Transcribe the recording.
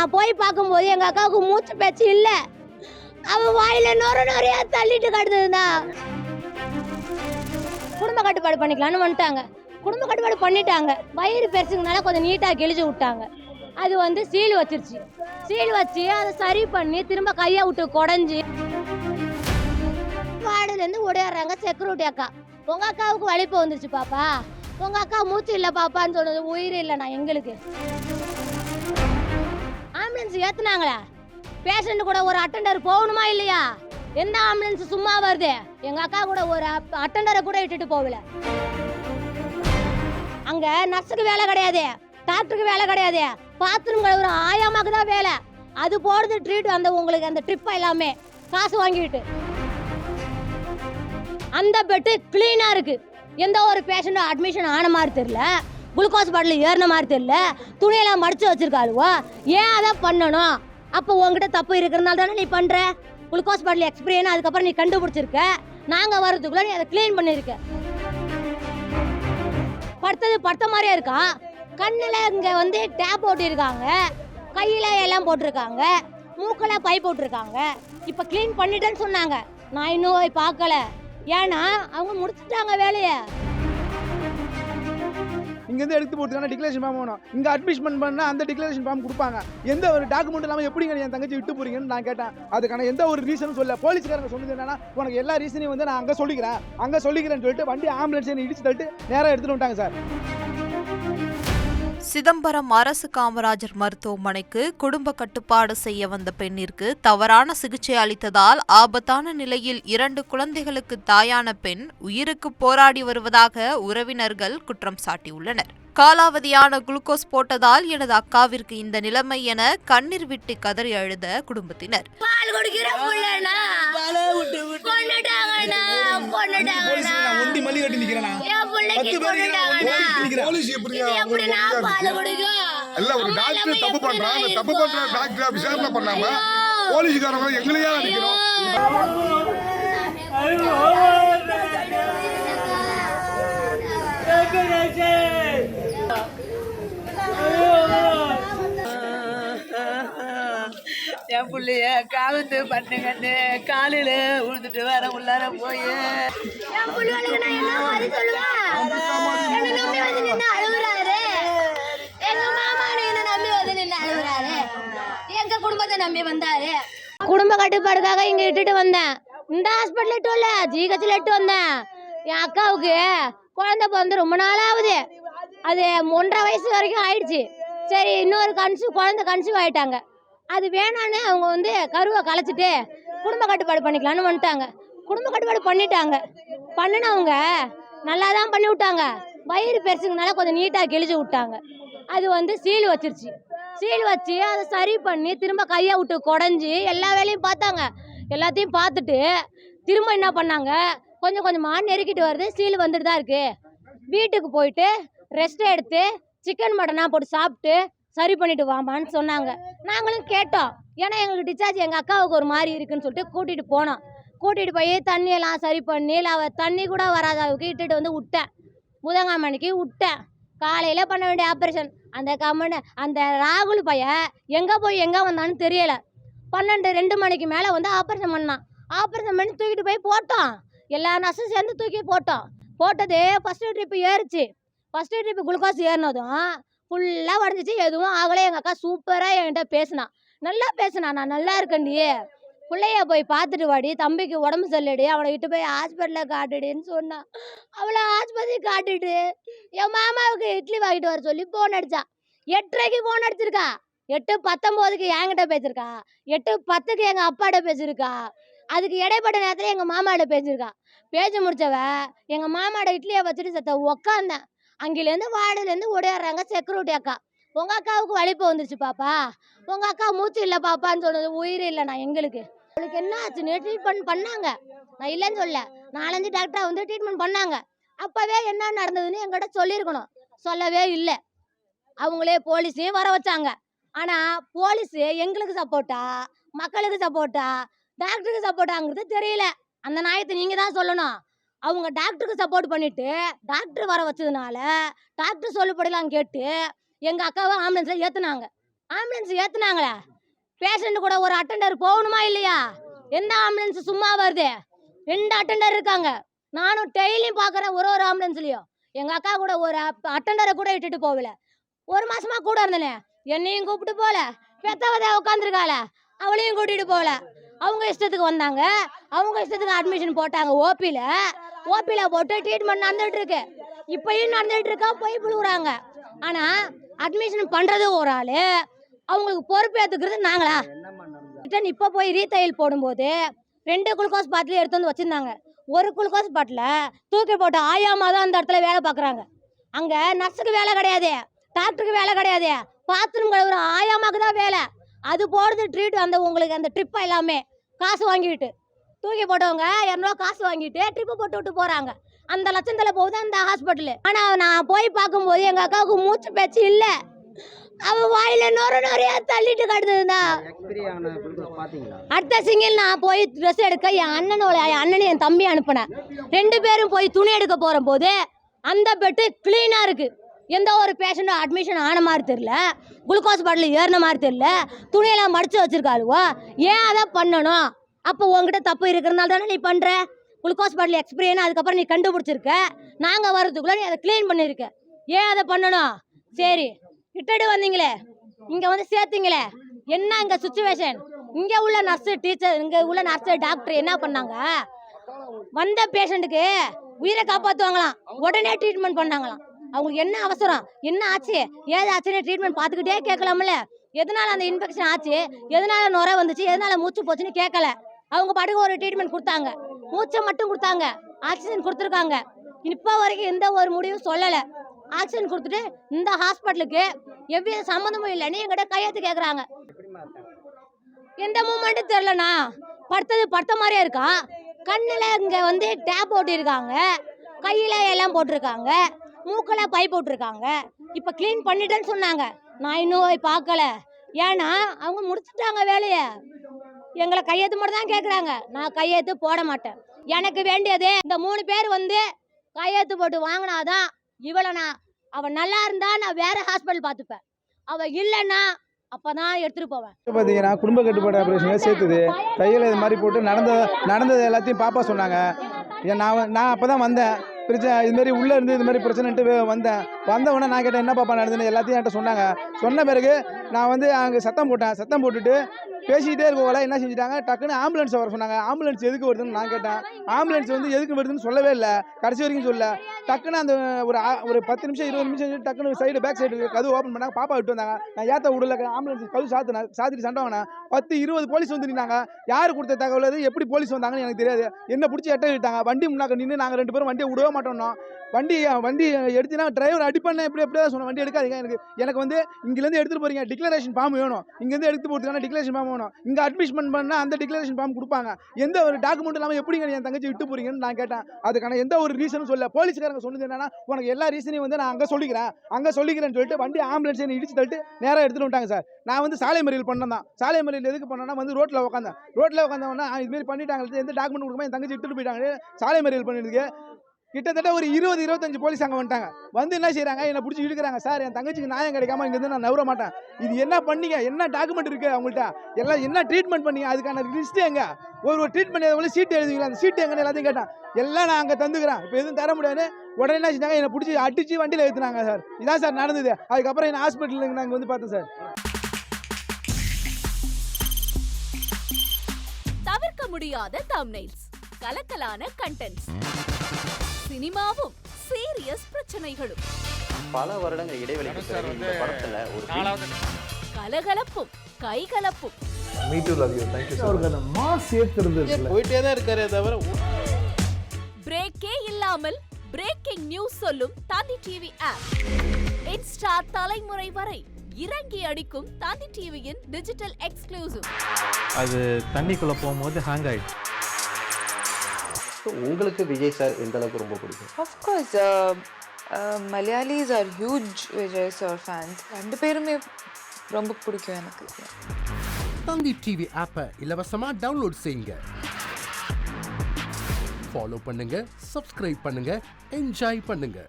நான் போய் பார்க்கும்போது எங்கள் அக்காவுக்கு மூச்சு பேச்சு இல்லை. அவன் வாயில நொறையா தள்ளிட்டு கிடந்ததுண்ணா. குடும்ப கட்டுப்பாடு பண்ணிக்கலான்னு வந்துட்டாங்க. குடும்ப கட்டுப்பாடு பண்ணிட்டாங்க. வயிறு பெருசுங்கனால கொஞ்சம் நீட்டாக கிழிச்சு விட்டாங்க. அது வந்து சீல் வச்சிருச்சு. சீல் வச்சு அதை சரி பண்ணி திரும்ப கையை விட்டு குடஞ்சி வார்டுலேருந்து ஓடிடுறாங்க செக்யூரிட்டி அக்கா. உங்கள் அக்காவுக்கு வலிப்பு வந்துருச்சு பாப்பா, உங்கள் அக்கா மூச்சு இல்லை பாப்பான்னு சொன்னது. உயிர் இல்லைண்ணா எங்களுக்கு. ஆம்புலன்ஸ் ஏற்றுனாங்களா? பேஷண்ட் கூட ஒரு அட்டெண்டர் போகணுமா இல்லையா? எந்த ஆம்புலன்ஸ் சும்மா வருது? எங்கள் அக்கா கூட ஒரு அட்டெண்டரை கூட இட்டுட்டு போகல. அங்கே நர்ஸுக்கு வேலை கிடையாது, டாக்டருக்கு வேலை கிடையாது, பாத்ரூம் கழுவுற ஆயாமாக்கு தான் வேலை. அது போடுறது ட்ரீட் அந்த உங்களுக்கு அந்த ட்ரிப்பை எல்லாமே காசு வாங்கிட்டு. அந்த பெட்டு கிளீனாக இருக்கு. எந்த ஒரு பேஷண்ட்டும் அட்மிஷன் ஆன மாதிரி தெரியல, குளுக்கோஸ் பாட்டில் ஏறின மாதிரி தெரியல, துணியெல்லாம் மடிச்சு வச்சிருக்காளுவோ. ஏன் அதை பண்ணணும்? அப்போ உங்ககிட்ட தப்பு இருக்கிறதுனால தானே நீ பண்ணுற. குளுக்கோஸ் பாட்டில் எக்ஸ்பிரியன் அதுக்கப்புறம் நீ கண்டுபிடிச்சிருக்க. நாங்கள் வர்றதுக்குள்ள நீ அதை கிளீன் பண்ணியிருக்க. படுத்த மாதிரியே இருக்கா. கண்ணில் இங்கே வந்து டேப் போட்டிருக்காங்க, கையில் எல்லாம் போட்டிருக்காங்க, மூக்கில் பை போட்டிருக்காங்க. இப்போ க்ளீன் பண்ணிட்டேன்னு சொன்னாங்க. நான் இன்னும் போய் பார்க்கல. ஏன்னா அவங்க முடிச்சுட்டாங்க வேலையை. இங்கேருந்து எடுத்து போட்டுக்கான டிக்ளரேஷன் ஃபார்ம் வேணும். இங்கே அட்மிஷன் பண்ணால் அந்த டிக்ளரேஷன் ஃபார்ம் கொடுப்பாங்க. எந்த ஒரு டாக்குமெண்ட் இல்லாமல் எப்படிங்க என் தங்கச்சி விட்டு போறீங்கன்னு நான் கேட்டேன். அதுக்கான எந்த ஒரு ரீசனும் சொல்ல. போலீஸ்காரங்க சொன்னது என்னன்னா, உனக்கு எல்லா ரீசனையும் வந்து நான் அங்கே சொல்லிக்கிறேன்னு சொல்லிட்டு வண்டி ஆம்புலன்ஸ் இடிச்சு தட்டு நேராக எடுத்துட்டு வந்துட்டாங்க சார். சிதம்பரம் அரசு காமராஜர் மருத்துவமனைக்கு குடும்ப கட்டுப்பாடு செய்ய வந்த பெண்ணிற்கு தவறான சிகிச்சை அளித்ததால் ஆபத்தான நிலையில் 2 குழந்தைகளுக்கு தாயான பெண் உயிருக்கு போராடி வருவதாக உறவினர்கள் குற்றம் சாட்டியுள்ளனர். காலாவதியான குளுக்கோஸ் போட்டதால் எனது அக்காவிற்கு இந்த நிலைமை என கண்ணீர் விட்டு கதறி அழுத குடும்பத்தினர். போலீஸ்காரங்க எங்களையா அடிக்கணும். என் பிள்ளைய காவந்து பண்ணுங்கன்னு காலையில உழுந்துட்டு வர உள்ளார போய் எங்க குடும்பத்தை நம்பி வந்தாரு. குடும்ப கட்டுப்பாடுக்காக இங்க இட்டுட்டு வந்தேன். இந்த ஹாஸ்பிட்டல் இட்டு இல்ல, ஜிஹெச்ல இட்டு வந்தேன். என் அக்காவுக்கு குழந்தை பிறந்து ரொம்ப நாள் ஆகுது. அது 1.5 வயசு வரைக்கும் ஆயிடுச்சு. சரி, இன்னொரு குழந்தை கன்சீவ் ஆயிட்டாங்க. அது வேணான்னு அவங்க வந்து கருவை கலைச்சிட்டு குடும்ப கட்டுப்பாடு பண்ணிக்கலான்னு வந்துட்டாங்க. குடும்ப கட்டுப்பாடு பண்ணிட்டாங்க. பண்ணினவங்க நல்லா தான் பண்ணி விட்டாங்க. வயிறு பெருசுங்கனால கொஞ்சம் நீட்டாக கிழிச்சு விட்டாங்க. அது வந்து சீல் வச்சிருச்சு. சீல் வச்சு அதை சரி பண்ணி திரும்ப கையை விட்டு குடஞ்சி எல்லா வேலையும் பார்த்தாங்க. எல்லாத்தையும் பார்த்துட்டு திரும்ப என்ன பண்ணாங்க, கொஞ்சமாக நெருக்கிட்டு வருது, சீல் வந்துட்டு தான் இருக்குது. வீட்டுக்கு போயிட்டு ரெஸ்ட் எடுத்து சிக்கன் மட்டனாக போட்டு சாப்பிட்டு சரி பண்ணிட்டு வாமான்னு சொன்னாங்க. நாங்களும் கேட்டோம். ஏன்னா எங்களுக்கு டிஸ்சார்ஜ் எங்கள் அக்காவுக்கு ஒரு மாதிரி இருக்குன்னு சொல்லிட்டு கூட்டிகிட்டு போனோம். கூட்டிகிட்டு போய் தண்ணியெல்லாம் சரி பண்ணி தண்ணி கூட வராத அளவுக்கு இட்டுட்டு வந்து விட்டேன். புதன்கிழமைக்கு விட்டேன். காலையில் பண்ண வேண்டிய ஆப்ரேஷன். அந்த ராகுல் பையன் எங்கே போய் எங்கே வந்தான்னு தெரியலை. 2 மணிக்கு மேலே வந்து ஆப்ரேஷன் பண்ணான். ஆப்ரேஷன் பண்ணி தூக்கிட்டு போய் போட்டோம். எல்லா நர்ஸும் சேர்ந்து தூக்கி போட்டோம். போட்டது ஃபஸ்ட்டு ட்ரிப்பு ஏறிச்சு. ஃபஸ்ட்டு ட்ரிப்பு குளுக்கோஸ் ஏறினதும் ஃபுல்லாக உடஞ்சிச்சு. எதுவும் ஆகலை. எங்கள் அக்கா சூப்பராக என்கிட்ட பேசினான். நல்லா பேசினான். நான் நல்லா இருக்கேன்டி, பிள்ளைய போய் பார்த்துட்டு வாடி, தம்பிக்கு உடம்பு சரியில்லடி, அவனை இட்டு போய் ஹாஸ்பிட்டலில் காட்டுடின்னு சொன்னான். அவளை ஆஸ்பத்திரி காட்டிட்டு என் மாமாவுக்கு இட்லி வாங்கிட்டு வர சொல்லி ஃபோன் அடித்தா. 8:30க்கு ஃபோன் அடிச்சிருக்கா. 8:19க்கு என்கிட்ட பேசியிருக்கா. 8:10க்கு எங்கள் அப்பாட்ட பேசியிருக்கா. அதுக்கு இடைப்பட்ட நேரத்தில் எங்கள் மாமாட்ட பேசியிருக்கா. பேசி முடிச்சவ எங்கள் மாமாட்ட இட்லியை வச்சுட்டு செத்த உக்காந்தேன். அங்கேருந்து வார்டுலேருந்து ஓடிடுறாங்க செக்யூரிட்டி அக்கா. உங்கள் அக்காவுக்கு வலிப்பு வந்துருச்சு பாப்பா, உங்கள் அக்கா மூச்சு இல்லை பாப்பான்னு சொன்னது. உயிர் இல்லைண்ணா எங்களுக்கு. அவளுக்கு என்ன ஆச்சுன்னு ட்ரீட்மெண்ட் பண்ணாங்க. நான் இல்லைன்னு சொல்ல, 4-5 டாக்டரை வந்து ட்ரீட்மெண்ட் பண்ணாங்க. அப்போவே என்ன நடந்ததுன்னு எங்கிட்ட சொல்லியிருக்கணும். சொல்லவே இல்லை. அவங்களே போலீஸையும் வர வச்சாங்க. ஆனால் போலீஸு எங்களுக்கு சப்போர்ட்டா, மக்களுக்கு சப்போர்ட்டா, டாக்டருக்கு சப்போர்ட்டாங்கிறது தெரியல. அந்த நியாயத்தை நீங்கள் தான் சொல்லணும். அவங்க டாக்டருக்கு சப்போர்ட் பண்ணிட்டு டாக்டர் வர வச்சதுனால டாக்டர் சொல்லுபடிலாம் கேட்டு எங்கள் அக்காவை ஆம்புலன்ஸில் ஏற்றுனாங்க. ஆம்புலன்ஸ் ஏத்துனாங்களே, பேஷண்ட் கூட ஒரு அட்டெண்டர் போகணுமா இல்லையா? எந்த ஆம்புலன்ஸ் சும்மா வருது? 2 அட்டெண்டர் இருக்காங்க. நானும் டெய்லியும் பார்க்குறேன் ஒரு ஆம்புலன்ஸ்லையும். எங்கள் அக்கா கூட ஒரு அட்டெண்டரை கூட இட்டுட்டு போகல. 1 மாசமா கூட இருந்தேனே, என்னையும் கூப்பிட்டு போகல, பெத்தவதை உட்காந்துருக்காள அவளையும் கூட்டிகிட்டு போகல. அவங்க இஷ்டத்துக்கு வந்தாங்க, அவங்க இஷ்டத்துக்கு அட்மிஷன் போட்டாங்க. ஓபியில் போட்டு ட்ரீட்மெண்ட் நடந்துகிட்டு இருக்கு. இப்பயும் நடந்துகிட்டு இருக்கா, போய் புழுகுறாங்க. ஆனால் அட்மிஷன் பண்ணுறது ஒரு ஆள், அவங்களுக்கு பொறுப்பேற்றுக்கிறது நாங்களா? ரிட்டன் இப்போ போய் ரீதையல் போடும்போது 2 குளுக்கோஸ் பாட்டில் எடுத்து வந்து வச்சுருந்தாங்க. ஒரு குளுக்கோஸ் பாட்டில் தூக்கி போட்ட ஆயாமா தான் அந்த இடத்துல வேலை பார்க்குறாங்க. அங்கே நர்ஸுக்கு வேலை கிடையாது, டாக்டருக்கு வேலை கிடையாது, பாத்ரூம் கழுவுற ஆயாமாக்கு தான் வேலை. அது போடுறது ட்ரீட், அந்த உங்களுக்கு அந்த ட்ரிப்பை எல்லாமே காசு வாங்கிட்டு தூக்கி போட்டவங்க 200 ரூபா காசு வாங்கிட்டு ட்ரிப்பு போட்டு விட்டு போகிறாங்க. அந்த லட்சத்தில் போகுது அந்த ஹாஸ்பிட்டலு. ஆனால் நான் போய் பார்க்கும்போது எங்கள் அக்காவுக்கு மூச்சு பேச்சு இல்லை. அவன் வாயில நொறையா தள்ளிட்டு கட்டுதுன்னா. அடுத்த சிங்கிள் நான் போய் ட்ரெஸ் எடுக்க என் அண்ணனும் என் தம்பி அனுப்பினேன். 2 பேரும் போய் துணி எடுக்க போகிற போது அந்த பெட்டு கிளீனாக இருக்குது. எந்த ஒரு பேஷண்ட்டும் அட்மிஷன் ஆன மாதிரி தெரியல, குளுக்கோஸ் பாட்டில் ஏறின மாதிரி தெரியல, துணியெல்லாம் மடித்து வச்சுருக்காளுவோ. ஏன் அதை பண்ணணும்? அப்போ உங்ககிட்ட தப்பு இருக்கிறதுனால தானே நீ பண்ணுற. குளுக்கோஸ் பாட்டில் எக்ஸ்பிரியன் அதுக்கப்புறம் நீ கண்டுபிடிச்சிருக்க, நாங்கள் வர்றதுக்குள்ளே நீ அதை க்ளீன் பண்ணியிருக்க. ஏன் அதை பண்ணணும்? சரி, இட்டுட்டு வந்தீங்களே, இங்கே வந்து சேர்த்தீங்களே, என்ன இங்கே சுச்சுவேஷன்? இங்கே உள்ள நர்ஸு டீச்சர், இங்கே உள்ள நர்ஸு டாக்டர் என்ன பண்ணாங்க? வந்த பேஷண்ட்டுக்கு உயிரை காப்பாற்றுவாங்களாம், உடனே ட்ரீட்மெண்ட் பண்ணாங்களாம். அவங்களுக்கு என்ன அவசரம், என்ன ஆச்சு, ஏது ஆச்சுன்னு ட்ரீட்மெண்ட் பார்த்துக்கிட்டே கேட்கலாம்ல. எதனால அந்த இன்ஃபெக்ஷன் ஆச்சு, எதனால நுரை வந்துச்சு, எதனால மூச்சு போச்சுன்னு கேட்கல. அவங்க பாட்டுக்கு ஒரு ட்ரீட்மெண்ட் கொடுத்தாங்க, மூச்சை மட்டும் கொடுத்தாங்க, ஆக்சிஜன் கொடுத்துருக்காங்க. இப்போ வரைக்கும் எந்த ஒரு முடிவும் சொல்லலை. ஆக்சிஜன் கொடுத்துட்டு இந்த ஹாஸ்பிட்டலுக்கு எவ்வித சம்மந்தமும் இல்லைன்னு எங்கிட்ட கையெழுத்து கேட்குறாங்க. எந்த மூமெண்ட்டும் தெரிலண்ணா, படுத்த மாதிரியே இருக்கா. கண்ணில் இங்கே வந்து டேப் போட்டிருக்காங்க, கையில் எல்லாம் போட்டிருக்காங்க, மூக்கில் பை போட்டிருக்காங்க. இப்போ க்ளீன் பண்ணிட்டேன்னு சொன்னாங்க. நான் இன்னும் போய் பார்க்கல. ஏன்னா அவங்க முடிச்சுட்டாங்க வேலையை. எங்களை கையெழுத்து மட்டும் தான் கேட்குறாங்க. நான் கையெழுத்து போட மாட்டேன். எனக்கு வேண்டியது இந்த 3 பேர் வந்து கையெழுத்து போட்டு வாங்கினாதான் இவளை அவள் நல்லா இருந்தா நான் வேற ஹாஸ்பிட்டல் பார்த்துப்பேன். அவள் இல்லைன்னா அப்பதான் எடுத்துட்டு போவேன். பார்த்தீங்கன்னா குடும்ப கட்டுப்பாடு ஆப்ரேஷனில் சேர்த்துது. கையில் இது மாதிரி போட்டு நடந்தது எல்லாத்தையும் பாப்பா சொன்னாங்க. நான் அப்போ தான் வந்தேன். பிரச்சனை இதுமாரி உள்ளே இருந்து இது மாதிரி பிரச்சனைன்ட்டு வந்தவுடனே நான் கேட்டேன், என்ன பாப்பா நடந்துன்னு எல்லாத்தையும் என்கிட்ட சொன்னாங்க. சொன்ன பிறகு நான் வந்து அங்கே சத்தம் போட்டுட்டு பேசிக்கிட்டே இருக்கோல என்ன செஞ்சுட்டாங்க, டக்குன்னு ஆம்புலன்ஸ் வர சொன்னாங்க. ஆம்புலன்ஸ் எதுக்கு வருதுன்னு நான் கேட்டேன். ஆம்புலன்ஸ் வந்து எதுக்கு வருதுன்னு சொல்லவே இல்லை, கடைசி வரைக்கும் சொல்லல. டக்குன்னு அந்த ஒரு 10 நிமிஷம் 20 நிமிஷம் டக்குன்னு சைடு பேக் சைடு கதவு ஓப்பன் பண்ணாங்க. பாப்பா விட்டு வந்தாங்க. நான் ஏற்ற விடல, ஆம்புலன்ஸ் கதவு சாத்திட்டு சண்டை வாங்கினேன். 10-20 போலீஸ் வந்து நின்னாங்க. யார் கொடுத்த தகவல் அது, எப்படி போலீஸ் வந்தாங்கன்னு எனக்கு தெரியாது. என்ன பிடிச்சி எட்ட விட்டாங்க. வண்டி முன்னாக்க நின்று நாங்கள் 2 பேரும் வண்டியை விடவே மாட்டோம்னோ. வண்டி எடுத்தினா டிரைவர் அடிப்பண்ண எப்படியா சொன்ன, வண்டி எடுக்காதீங்க, எனக்கு வந்து இங்கேருந்து எடுத்துகிட்டு போகிறீங்க, டிக்ளரேஷன் ஃபார்ம் வேணும், இங்கேருந்து எடுத்து போட்டுக்கான டிக்ளரேஷன் ஃபார்ம் வேணும், இங்கே அட்மிஷன் பண்ணால் அந்த டிக்ளரேஷன் ஃபார்ம் கொடுப்பாங்க, எந்த ஒரு டாக்குமெண்ட் இல்லாமல் எப்படிங்க என் தங்கச்சி விட்டு போகிறீங்கன்னு நான் கேட்டேன். அதுக்கான எந்த ஒரு ரீசனும் சொல்ல. போலீஸ்காரங்க சொன்னது என்னன்னா, உனக்கு எல்லா ரீசனையும் வந்து நான் அங்கே சொல்லிக்கிறேன்னு சொல்லிட்டு வண்டி ஆம்புலன்ஸ் இடிச்சு தள்ளிட்டு நேராக எடுத்துகிட்டு வந்துட்டாங்க சார். நான் வந்து சாலை மறியல் பண்ணதான். சாலை மறியல் எதுக்கு பண்ணேன்னா வந்து ரோட்டில் உட்காந்தவொன்னா இதுமாரி பண்ணிட்டாங்க, எந்த டாக்குமெண்ட் கொடுக்காம என் தங்கச்சி விட்டுட்டு போயிட்டாங்க. சாலை மறியல் பண்ணிருக்கு. கிட்டத்தட்ட ஒரு 20-25 போலீஸ் அங்கே வந்துட்டாங்க. வந்து என்ன செய்யறாங்க, என்னை பிடிச்சி இழுக்கிறாங்க. சார் என் தங்கச்சிக்கு நியாயம் கிடைக்காம இங்கேருந்து நான் நவர மாட்டேன். இது என்ன பண்ணீங்க, என்ன டாக்குமெண்ட் இருக்கு அவங்கள்ட்ட, எல்லாம் என்ன ட்ரீட்மெண்ட் பண்ணீங்க, அதுக்கான லிஸ்ட் எங்க, ஒரு ட்ரீட்மெண்ட் எவ்வளோ சீட்டு எழுதிங்களா, அந்த சீட்டு எங்கன்னு எல்லாத்தையும் கேட்டேன். எல்லாம் நான் அங்கே தந்துக்கிறேன், இப்போ எதுவும் தர முடியாது. உடனே என்ன செஞ்சாங்க, என்னை பிடிச்சி அடிச்சு வண்டியில் ஏற்றுனாங்க சார். இதான் சார் நடந்தது. அதுக்கப்புறம் என்ன ஹாஸ்பிட்டலுக்கு நாங்கள் வந்து பார்த்தோம் சார். தவிர்க்க முடியாத தம்ப்நெயில்ஸ், கலக்கலான கண்டென்ட்ஸ், சினிமாவும் சீரியஸ் பிரச்சனைகளும், பல வருடங்கள் இடைவெளிக்கு பிறகு இந்த படத்துல ஒரு கலகலப்பும் கைகலப்பும், me too love you thank you அவருக்கு அந்த மாஸ் ஏத்துறது போயிட்டே தான் இருக்காரே தவிர பிரேக்கே இல்லாமல் பிரேக்கிங் நியூஸ் சொல்லும் தந்தி டிவி ஆப். இன்ஸ்டா தலைமுறை வரை இறங்கி அடிக்கும் தந்தி டிவியின் டிஜிட்டல் எக்ஸ்க்ளூசிவ். அது தண்ணிக்குள்ள போகும்போது ஹேங் ஆயிடுச்சு. உங்களுக்கு விஜய் சார் எந்த அளவுக்கு ரொம்ப பிடிக்கும்? Of course, Malayalis are huge Vijay sir fans. 2 பேருமே ரொம்ப பிடிக்கும் எனக்கு. தந்தி டிவி ஆப்பை இலவசமா டவுன்லோட் செய்யுங்க. ஃபாலோ பண்ணுங்க, சப்ஸ்கிரைப் பண்ணுங்க, என்ஜாய் பண்ணுங்க.